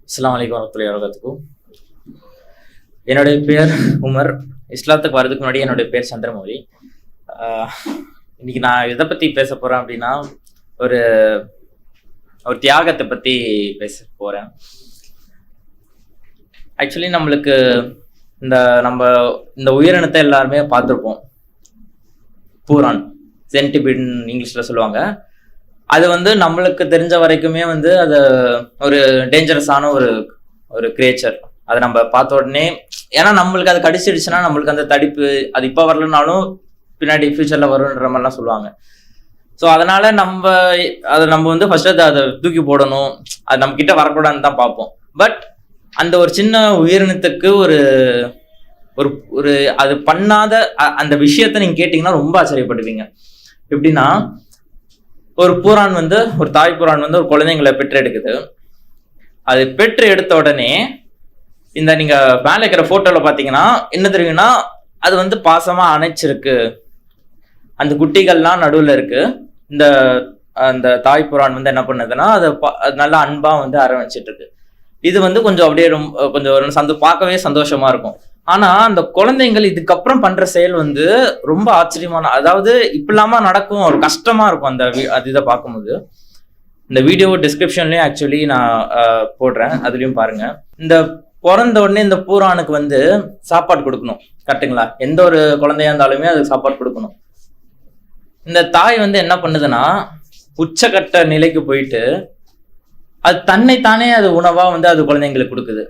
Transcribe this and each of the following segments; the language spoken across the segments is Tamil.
அஸ்ஸலாமு அலைக்கும் வரஹ்மத்துல்லாஹி வபரகாத்துஹு. என்னுடைய பேர் உமர். இஸ்லாத்துக்கு வர்றதுக்கு முன்னாடி என்னுடைய பேர் சந்திரமௌலி. இன்னைக்கு நான் எதை பற்றி பேச போகிறேன் அப்படின்னா, ஒரு ஒரு தியாகத்தை பற்றி பேச போகிறேன். ஆக்சுவலி நம்மளுக்கு நம்ம இந்த உயிரினத்தை எல்லாருமே பார்த்துருப்போம். பூரான், சென்டிபீட் இங்கிலீஷில் சொல்லுவாங்க. அது நம்மளுக்கு தெரிஞ்ச வரைக்குமே அது ஒரு டேஞ்சரஸான ஒரு கிரியேச்சர். அதை நம்ம பார்த்த உடனே, ஏன்னா நம்மளுக்கு அது கடிச்சிடுச்சுன்னா நம்மளுக்கு அந்த தடிப்பு அது இப்போ வரலனாலும் பின்னாடி ஃபியூச்சரில் வரும்ன்ற மாதிரிலாம் சொல்லுவாங்க. ஸோ அதனால நம்ம ஃபர்ஸ்ட் அதை தூக்கி போடணும், அது நம்ம கிட்ட வரக்கூடாதுன்னு தான் பார்ப்போம். பட் அந்த ஒரு சின்ன உயிரினத்துக்கு ஒரு ஒரு அது பண்ணாத அந்த விஷயத்த நீங்க கேட்டீங்கன்னா ரொம்ப ஆச்சரியப்படுவீங்க. எப்படின்னா, ஒரு பூரான் ஒரு தாய் பூரான் ஒரு குழந்தைங்களை பெற்று எடுக்குது. அது பெற்று எடுத்த உடனே நீங்க மேல இருக்கிற போட்டோல பாத்தீங்கன்னா என்ன தெரியும்னா, அது பாசமா அணைச்சிருக்கு. அந்த குட்டிகள்லாம் நடுவுல இருக்கு. அந்த தாய் புறான் என்ன பண்ணுதுன்னா, அது நல்லா அன்பா அரவணைச்சிட்டு இருக்கு. இது கொஞ்சம் அப்படியே கொஞ்சம் பார்க்கவே சந்தோஷமா இருக்கும். ஆனா அந்த குழந்தைங்கள் இதுக்கப்புறம் பண்ற செயல் ரொம்ப ஆச்சரியமான, அதாவது இப்படிலாமா நடக்கும், ஒரு கஷ்டமா இருக்கும் அந்த இதை பார்க்கும்போது. இந்த வீடியோ டிஸ்கிரிப்ஷன்லயும் ஆக்சுவலி நான் போடுறேன், அதுலயும் பாருங்க. இந்த பிறந்த உடனே இந்த பூரானுக்கு சாப்பாடு கொடுக்கணும், கரெக்டுங்களா? எந்த ஒரு குழந்தையா இருந்தாலுமே அதுக்கு சாப்பாடு கொடுக்கணும். இந்த தாய் என்ன பண்ணுதுன்னா, உச்சகட்ட நிலைக்கு போயிட்டு அது தன்னைத்தானே அது உணவா அது குழந்தைங்களுக்கு கொடுக்குது.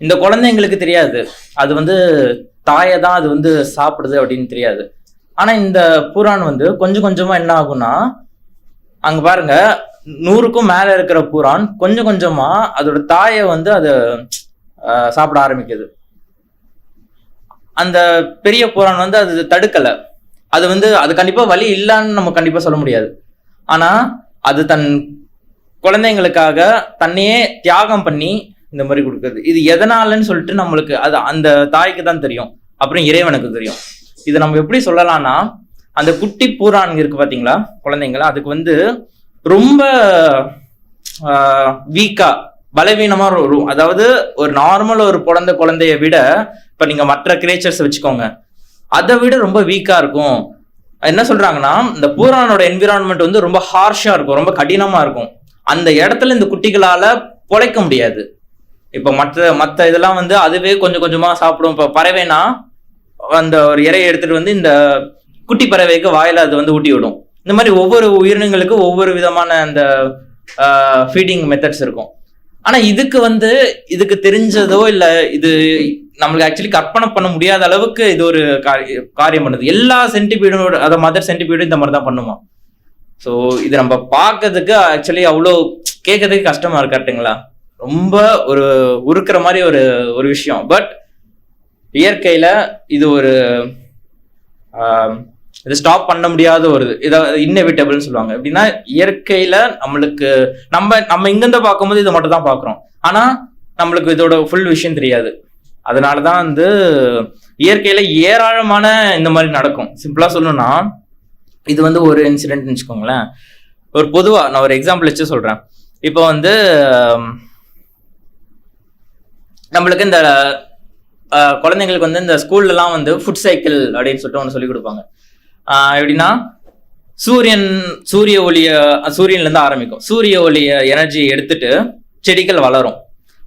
இந்த குழந்தைங்களுக்கு தெரியாது அது தாயை தான் அது சாப்பிடுது அப்படின்னு தெரியாது. ஆனா இந்த பூரான் கொஞ்சம் கொஞ்சமா என்ன ஆகும்னா, அங்க பாருங்க, 100க்கும் மேல இருக்கிற பூரான் கொஞ்சம் கொஞ்சமா அதோட தாயை அது சாப்பிட ஆரம்பிக்குது. அந்த பெரிய பூரான் அது தடுக்கல. அது கண்டிப்பா வலி இல்லைன்னு நம்ம கண்டிப்பா சொல்ல முடியாது. ஆனா அது தன் குழந்தைங்களுக்காக தன்னையே தியாகம் பண்ணி இந்த மாதிரி கொடுக்குறது. இது எதனாலன்னு சொல்லிட்டு நம்மளுக்கு அது அந்த தாய்க்கு தான் தெரியும், அப்புறம் இறைவனுக்கு தெரியும். இதை நம்ம எப்படி சொல்லலாம்னா, அந்த குட்டி பூரான் இருக்கு பாத்தீங்களா, குழந்தைங்களா, அதுக்கு ரொம்ப வீக்கா, பலவீனமா, அதாவது ஒரு நார்மல் ஒரு குழந்தைய விட, இப்ப நீங்க மற்ற கிரியேச்சர்ஸ் வச்சுக்கோங்க, அதை விட ரொம்ப வீக்கா இருக்கும். என்ன சொல்றாங்கன்னா, இந்த பூரானோட என்விரான்மெண்ட் ரொம்ப ஹார்ஷா இருக்கும், ரொம்ப கடினமா இருக்கும். அந்த இடத்துல இந்த குட்டிகளால பொழைக்க முடியாது. இப்ப மற்ற இதெல்லாம் அதுவே கொஞ்சம் கொஞ்சமா சாப்பிடும். இப்ப பறவைனா அந்த ஒரு இறையை எடுத்துட்டு இந்த குட்டி பறவைக்கு வாயில அது ஊட்டி விடும். இந்த மாதிரி ஒவ்வொரு உயிரினங்களுக்கு ஒவ்வொரு விதமான அந்த ஃபீடிங் மெத்தட்ஸ் இருக்கும். ஆனா இதுக்கு தெரிஞ்சதோ இல்ல, இது நம்மளுக்கு ஆக்சுவலி கற்பனை பண்ண முடியாத அளவுக்கு இது ஒரு காரியம் பண்ணுது. எல்லா சென்டிபீடோட, அதை மதர் சென்டிபீடும் இந்த மாதிரி தான் பண்ணுமா. ஸோ இது நம்ம பார்க்கறதுக்கு ஆக்சுவலி அவ்வளோ கேட்கறதுக்கு கஷ்டமா இருக்கு, கரெக்டுங்களா? ரொம்ப ஒரு உருக்குற மாதிரி ஒரு விஷயம். பட் இயற்கையில இது இது ஸ்டாப் பண்ண முடியாத ஒரு இன்னெவிட்டபிள்னு சொல்லுவாங்க. எப்படின்னா, இயற்கையில நம்மளுக்கு நம்ம இங்கிருந்து பார்க்கும்போது இதை மட்டும் தான் பார்க்குறோம். ஆனா நம்மளுக்கு இதோட ஃபுல் விஷயம் தெரியாது. அதனாலதான் இயற்கையில ஏராளமான இந்த மாதிரி நடக்கும். சிம்பிளா சொல்லணும்னா, இது ஒரு இன்சிடென்ட்னு வச்சுக்கோங்களேன். ஒரு பொதுவா நான் ஒரு எக்ஸாம்பிள் வச்சு சொல்றேன். இப்போ நம்மளுக்கு இந்த குழந்தைங்களுக்கு இந்த ஸ்கூல்லலாம் ஃபுட் சைக்கிள் அப்படின்னு சொல்லிட்டு ஒன்று சொல்லி கொடுப்பாங்க. எப்படின்னா, சூரியன்ல இருந்து ஆரம்பிக்கும். சூரிய ஒளிய எனர்ஜி எடுத்துட்டு செடிகள் வளரும்.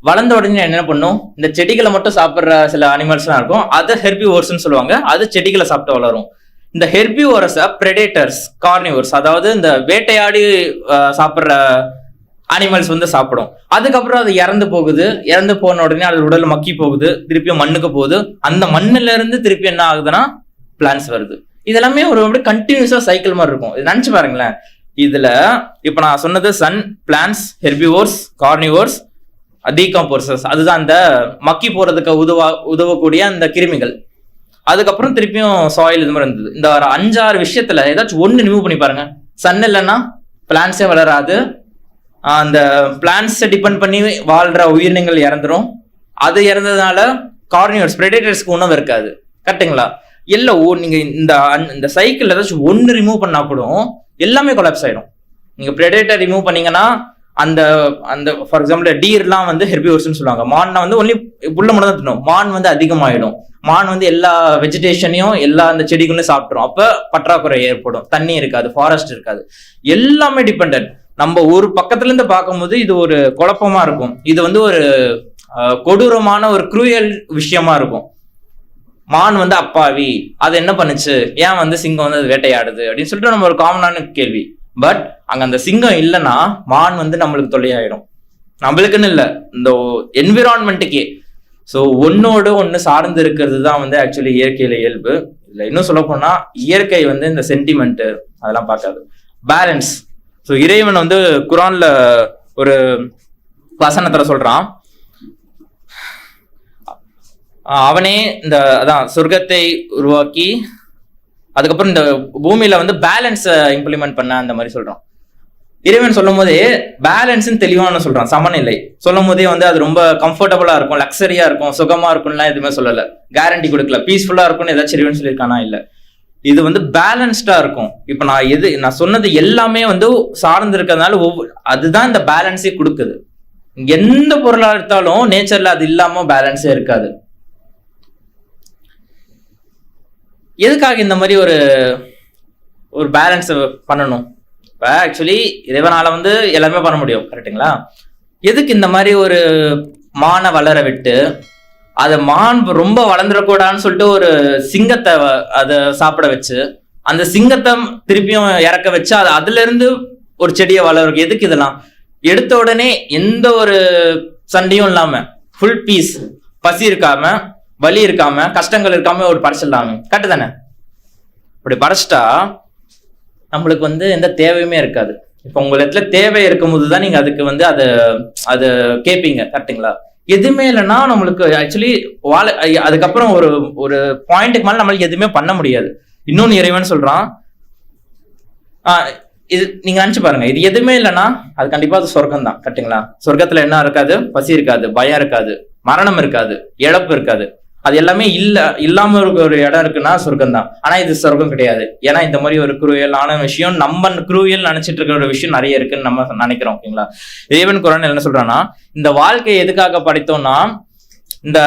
வளர்ந்த உடனே என்ன பண்ணும், இந்த செடிகளை மட்டும் சாப்பிட்ற சில அனிமல்ஸ்லாம் இருக்கும், அதை ஹெர்பிவோர்ஸ்ன்னு சொல்லுவாங்க. அது செடிகளை சாப்பிட்டு வளரும். இந்த ஹெர்பிவோரஸை பிரெடேட்டர்ஸ், கார்னிவோர்ஸ், அதாவது இந்த வேட்டையாடி சாப்பிட்ற அனிமல்ஸ் சாப்பிடும். அதுக்கப்புறம் அது இறந்து போகுது. இறந்து போன உடனே அது உடல் மக்கி போகுது, திருப்பியும் மண்ணுக்கு போகுது. அந்த மண்ணுல இருந்து திருப்பி என்ன ஆகுதுன்னா பிளான்ஸ் வருது. இதெல்லாமே ஒரு கண்டினியூஸா சைக்கிள் மாதிரி இருக்கும். இது நினைச்சு பாருங்களேன். இதுல இப்ப நான் சொன்னது sun, plants, herbivores, carnivores, decomposers, அதுதான் அந்த மக்கி போறதுக்கு உதவக்கூடிய அந்த கிருமிகள். அதுக்கப்புறம் திருப்பியும் சாயில் இது மாதிரி இருந்தது. இந்த 5-6 விஷயத்துல ஏதாச்சும் ஒண்ணு ரிமூவ் பண்ணி பாருங்க. சன் இல்லைன்னா பிளான்ஸே வளராது. அந்த பிளான்ஸை டிபெண்ட் பண்ணி வாழ்ற உயிரினங்கள் இறந்துரும். அது இறந்ததுனால கார்னிவர்ஸ், பிரெடேட்டர்ஸ்க்கு உணவு இருக்காது, கரெக்டுங்களா? எல்லாம் நீங்க இந்த சைக்கிள் ஏதாச்சும் ஒன்று ரிமூவ் பண்ணா கூட எல்லாமே கொலாப்ஸ் ஆயிடும். நீங்க பிரெடேட்டர் ரிமூவ் பண்ணீங்கன்னா அந்த அந்த ஃபார் எக்ஸாம்பிள் டீர்லாம் வந்து ஹெர்பிவோர்ஸ்னு சொல்லுவாங்க. மான்னா வந்து ஒன்லி புல்ல மட்டும் தான் தின்னும். மான் வந்து அதிகமாயிடும். மான் வந்து எல்லா வெஜிடேஷனையும் எல்லா அந்த செடிகளும் சாப்பிட்ரும். அப்ப பற்றாக்குறை ஏற்படும், தண்ணி இருக்காது, ஃபாரஸ்ட் இருக்காது, எல்லாமே டிபெண்ட். நம்ம ஒரு பக்கத்துல இருந்து பார்க்கும்போது இது ஒரு குழப்பமா இருக்கும். இது வந்து ஒரு கொடூரமான ஒரு குரூயல் விஷயமா இருக்கும். மான் வந்து அப்பாவி, அது என்ன பண்ணுச்சு, ஏன் வந்து சிங்கம் வந்து அது வேட்டையாடுது அப்படின்னு சொல்லிட்டு நம்ம ஒரு காமனான கேள்வி. பட் அங்க அந்த சிங்கம் இல்லைன்னா மான் வந்து நம்மளுக்கு தொல்லையாயிடும். நம்மளுக்குன்னு இல்லை, இந்த என்விரான்மெண்ட்டுக்கே. ஸோ ஒன்னோடு ஒன்று சார்ந்து இருக்கிறது தான் வந்து ஆக்சுவலி இயற்கையில இயல்பு. இல்லை இன்னும் சொல்ல போனா இயற்கை வந்து இந்த சென்டிமெண்ட் அதெல்லாம் பார்க்காது, பேலன்ஸ். ஸோ இறைவன் வந்து குரான்ல ஒரு வசனத்துல சொல்றான், அவனே இந்த அதான் சொர்க்கத்தை உருவாக்கி அதுக்கப்புறம் இந்த பூமியில வந்து பேலன்ஸ் இம்ப்ளிமெண்ட் பண்ண அந்த மாதிரி சொல்றான். இறைவன் சொல்லும் போதே பேலன்ஸ் தெளிவான சொல்றான், சமநிலை சொல்லும் போதே வந்து அது ரொம்ப கம்ஃபர்டபுளா இருக்கும், லக்ஸரியா இருக்கும், சுகமா இருக்கும்லாம் எதுவுமே சொல்லல, கேரண்டி கொடுக்கல. பீஸ்ஃபுல்லா இருக்கும்னு ஏதாச்சும் இறைவன் சொல்லியிருக்கானா? இல்ல. இது வந்து பேலன்ஸ்டா இருக்கும். இப்ப நான் சொன்னது எல்லாமே வந்து சார்ந்து இருக்கிறதுனால அதுதான் இந்த பேலன்ஸே கொடுக்குது. எந்த பொருளா எடுத்தாலும் நேச்சர்ல அது இல்லாம பேலன்ஸே இருக்காது. எதுக்காக இந்த மாதிரி ஒரு பேலன்ஸ் பண்ணணும்? இப்போ ஆக்சுவலி இறைவனால வந்து எல்லாமே பண்ண முடியும், கரெக்டுங்களா? எதுக்கு இந்த மாதிரி ஒரு மானை வளர விட்டு அதை மான் ரொம்ப வளர்ந்துடக்கூடாதுன்னு சொல்லிட்டு ஒரு சிங்கத்தை அதை சாப்பிட வச்சு அந்த சிங்கத்தை திருப்பியும் இறக்க வச்சு அதுல இருந்து ஒரு செடியை வளர்க்கு? எதுக்கு இதெல்லாம்? எடுத்த உடனே எந்த ஒரு சண்டையும் இல்லாம ஃபுல் பீஸ், பசி இருக்காம, வலி இருக்காம, கஷ்டங்கள் இருக்காம ஒரு படைச்சிடலாமே, கரெக்டு தானே? அப்படி படைச்சிட்டா நம்மளுக்கு வந்து எந்த தேவையுமே இருக்காது. இப்போ உங்க இடத்துல தேவை இருக்கும் போதுதான் நீங்க அதுக்கு வந்து அதை கேட்பீங்க, கரெக்டுங்களா? எதுவுமே இல்லைன்னா நம்மளுக்கு ஆக்சுவலி அதுக்கப்புறம் ஒரு பாயிண்ட்டுக்கு மேல நம்மளுக்கு எதுவுமே பண்ண முடியாது. இன்னொன்னு இறைவன் சொல்றான், இது நீங்க நினைச்சு பாருங்க, இது எதுவுமே இல்லைன்னா அது கண்டிப்பா அது சொர்க்கம் தான், கரெக்டுங்களா? சொர்க்கத்துல என்ன இருக்காது? பசி இருக்காது, பயம் இருக்காது, மரணம் இருக்காது, இழப்பு இருக்காது. அது எல்லாமே இல்லாம ஒரு இடம் இருக்குன்னா சொர்க்கம் தான். ஆனா இது சொர்க்கம் கிடையாது. ஏன்னா இந்த மாதிரி ஒரு குரூயலான விஷயம், நம்ம குரூயல் நினைச்சிட்டு இருக்கிற ஒரு விஷயம் நிறைய இருக்குன்னு நம்ம நினைக்கிறோம், ஓகேங்களா? இறைவன் குரான் என்ன சொல்றான்னா, இந்த வாழ்க்கையை எதுக்காக படைத்தோம்னா, இந்த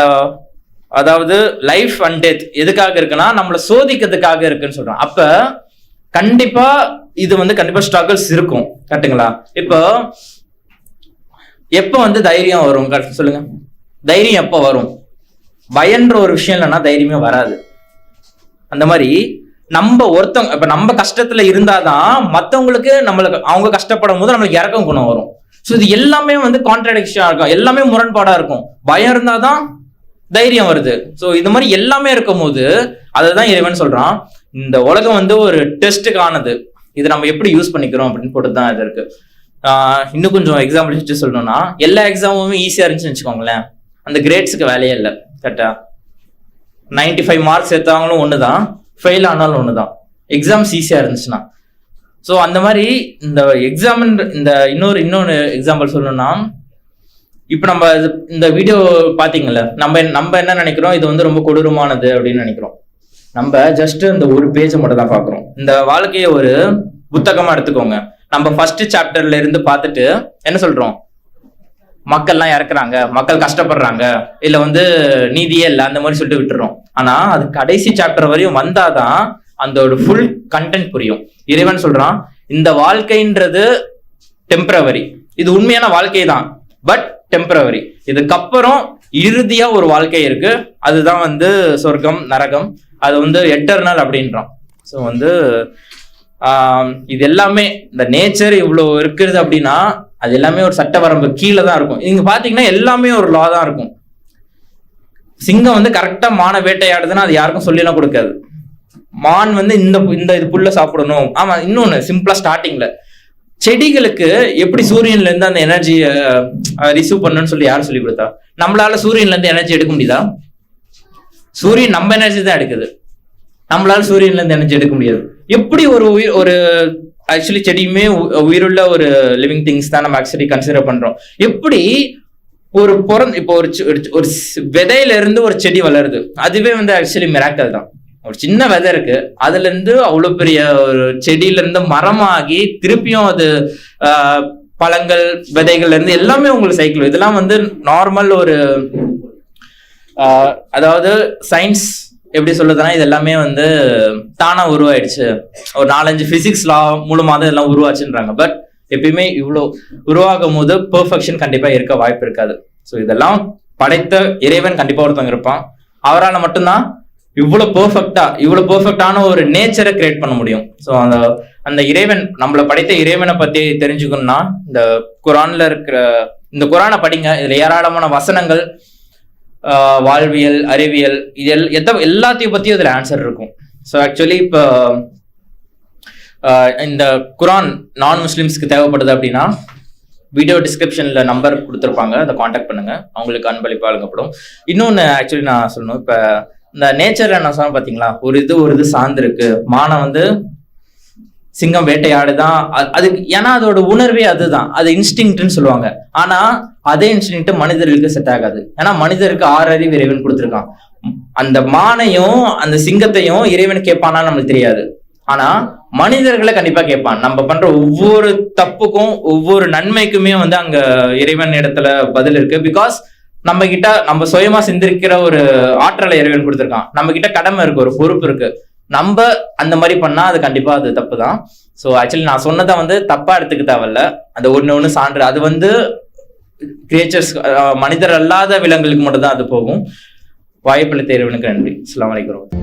அதாவது லைஃப் அண்ட் டெத் எதுக்காக இருக்குன்னா நம்மளை சோதிக்கிறதுக்காக இருக்குன்னு சொல்றான். அப்ப கண்டிப்பா இது வந்து கண்டிப்பா ஸ்ட்ரகிள்ஸ் இருக்கும், கரெக்டுங்களா? இப்போ எப்ப வந்து தைரியம் வரும் சொல்லுங்க? தைரியம் எப்ப வரும்? பயன்ற ஒரு விஷயம் இல்லைன்னா தைரியமே வராது. அந்த மாதிரி நம்ம ஒருத்தவங்க இப்ப நம்ம கஷ்டத்துல இருந்தாதான் மத்தவங்களுக்கு அவங்க கஷ்டப்படும் போது நம்மளுக்கு இறக்கம் குணம் வரும். ஸோ இது எல்லாமே வந்து கான்ட்ராடிக்ஷனா இருக்கும், எல்லாமே முரண்பாடா இருக்கும். பயம் இருந்தாதான் தைரியம் வருது. ஸோ இது மாதிரி எல்லாமே இருக்கும் போது அதுதான் இறைவன் சொல்றான், இந்த உலகம் வந்து ஒரு டெஸ்ட்டுக்கானது, இது நம்ம எப்படி யூஸ் பண்ணிக்கிறோம் அப்படின்னு போட்டுதான் இது இருக்கு. இன்னும் கொஞ்சம் எக்ஸாம்பிள் வச்சு சொல்லணும்னா, எல்லா எக்ஸாமுமே ஈஸியா இருந்துச்சுன்னு வச்சுக்கோங்களேன், அந்த கிரேட்ஸுக்கு வேலையே இல்லை, கரெக்டா? 95 மார்க்ஸ் எடுத்தாங்களும் ஒண்ணுதான், ஃபெயில் ஆனாலும் ஒண்ணுதான், எக்ஸாம்ஸ் ஈஸியா இருந்துச்சுன்னா. ஸோ அந்த மாதிரி இந்த எக்ஸாம் இந்த இன்னொரு எக்ஸாம்பிள் சொல்லணும்னா, இப்ப நம்ம இந்த வீடியோ பாத்தீங்கல்ல, நம்ம என்ன நினைக்கிறோம், இது வந்து ரொம்ப கொடூரமானது அப்படின்னு நினைக்கிறோம். நம்ம ஜஸ்ட் இந்த ஒரு பேஜை மட்டும் தான் பாக்குறோம். இந்த வாழ்க்கையை ஒரு புத்தகமா எடுத்துக்கோங்க. நம்ம ஃபர்ஸ்ட் சாப்டர்ல இருந்து பார்த்துட்டு என்ன சொல்றோம், மக்கள்லாம் இறக்குறாங்க, மக்கள் கஷ்டப்படுறாங்க, இல்ல வந்து நீதியே இல்லை, அந்த மாதிரி சொல்லிட்டு விட்டுறோம். ஆனா அது கடைசி சாப்டர் வரையும் வந்தாதான் அந்த ஃபுல் கண்டென்ட் புரியும். இறைவன் சொல்றான், இந்த வாழ்க்கைன்றது டெம்பரவரி, இது உண்மையான வாழ்க்கை தான், பட் டெம்பரவரி. இதுக்கப்புறம் இறுதியா ஒரு வாழ்க்கை இருக்கு, அதுதான் வந்து சொர்க்கம், நரகம், அது வந்து எட்டர்னல் அப்படின்றான். ஸோ வந்து இது எல்லாமே இந்த நேச்சர் இவ்வளவு இருக்கிறது அப்படின்னா அது எல்லாமே ஒரு சட்ட வரம்பு கீழே தான் இருக்கும். நீங்க பாத்தீங்கன்னா எல்லாமே ஒரு லா தான் இருக்கும். சிங்கம் வந்து கரெக்டா மான வேட்டையாடுதுன்னா அது யாருக்கும் சொல்லிலாம் கொடுக்காது. மான் வந்து இந்த இது புல்ல சாப்பிடணும். ஆமா, இன்னொன்னு சிம்பிளா ஸ்டார்டிங்ல செடிகளுக்கு எப்படி சூரியன்ல இருந்து அந்த எனர்ஜியை ரிசீவ் பண்ணணும்னு சொல்லி யாரும் சொல்லி கொடுத்தா? நம்மளால சூரியன்ல இருந்து எனர்ஜி எடுக்க முடியுதா? சூரியன் நம்ம எனர்ஜி தான் எடுக்குது, நம்மளால சூரியன்ல இருந்து எனர்ஜி எடுக்க முடியாது. எப்படி ஒரு ஆக்சுவலி செடியுமே உயிருள்ள ஒரு லிவிங் திங்ஸ் தான் நம்ம ஆக்சுவலி கன்சிடர் பண்றோம். எப்படி இப்போ ஒரு விதையில இருந்து ஒரு செடி வளருது, அதுவே வந்து ஆக்சுவலி மிராக்கல் தான். ஒரு சின்ன விதை இருக்கு, அதுல இருந்து அவ்வளவு பெரிய ஒரு செடியில இருந்து மரமாகி திருப்பியும் அது பழங்கள் விதைகள்ல இருந்து எல்லாமே உங்களுக்கு சைக்கிள். இதெல்லாம் வந்து நார்மல் ஒரு அதாவது சயின்ஸ் எப்படி சொல்லுதுன்னா இது எல்லாமே வந்து தானா உருவாயிடுச்சு, ஒரு 4-5 பிசிக்ஸ் லா மூலமா தான் இதெல்லாம் உருவாச்சுன்றாங்க. பட் எப்பயுமே இவ்வளோ உருவாகும் போது பெர்ஃபெக்ஷன் கண்டிப்பா இருக்க வாய்ப்பு இருக்காது. ஸோ இதெல்லாம் படைத்த இறைவன் கண்டிப்பா ஒருத்தவங்க இருப்பான். அவரால் மட்டும்தான் இவ்வளவு பெர்ஃபெக்டான ஒரு நேச்சரை கிரியேட் பண்ண முடியும். ஸோ அந்த இறைவன், நம்மளை படைத்த இறைவனை பத்தி தெரிஞ்சுக்கணும்னா இந்த குரானை படிங்க. இதுல ஏராளமான வசனங்கள், வாழ்வியல், அறிவியல், இது எல்லாத்தையும் பத்தியும் இதுல ஆன்சர் இருக்கும். ஸோ ஆக்சுவலி இப்போ இந்த குரான் நான் முஸ்லிம்ஸ்க்கு தேவைப்படுது அப்படின்னா வீடியோ டிஸ்கிரிப்ஷன்ல நம்பர் கொடுத்துருப்பாங்க, அதை காண்டாக்ட் பண்ணுங்க, அவங்களுக்கு அன்பளிப்பு வழங்கப்படும். இன்னொன்னு ஆக்சுவலி நான் சொல்லணும், இப்ப இந்த நேச்சர்ல நான் சொன்னேன் பாத்தீங்களா, ஒரு இது சார்ந்திருக்கு. மானம் வந்து சிங்கம் வேட்டையாடுதான், அதுக்கு ஏன்னா அதோட உணர்வே அதுதான், அது இன்ஸ்டிங்க்ட்னு சொல்லுவாங்க. ஆனா அதே இன்ஸ்டிங்க்ட் மனிதர்களுக்கு செட் ஆகாது. ஏன்னா மனிதருக்கு 6 அறிவு இறைவன் கொடுத்துருக்கான். அந்த மானையும் அந்த சிங்கத்தையும் இறைவன் கேட்பானா நம்மளுக்கு தெரியாது. ஆனா மனிதர்களை கண்டிப்பா கேட்பான். நம்ம பண்ற ஒவ்வொரு தப்புக்கும் ஒவ்வொரு நன்மைக்குமே வந்து அங்க இறைவன் இடத்துல பதில் இருக்கு. பிகாஸ் நம்ம சுயமா சிந்திருக்கிற ஒரு ஆற்றலை இறைவன் கொடுத்துருக்கான். நம்ம கிட்ட கடமை இருக்கு, ஒரு பொறுப்பு இருக்கு. நம்ம அந்த மாதிரி பண்ணா அது கண்டிப்பா அது தப்பு தான். ஸோ ஆக்சுவலி நான் சொன்னதை வந்து தப்பா எடுத்துக்க தேவையில்ல. அந்த ஒண்ணு சான்று அது வந்து கிரியேச்சர்ஸ், மனிதர் அல்லாத விலங்குகளுக்கு மட்டும் தான் அது போகும். வாய்ப்புள்ள தேர்வனுக்கு நன்றி. அஸ்ஸலாமு அலைக்கும்.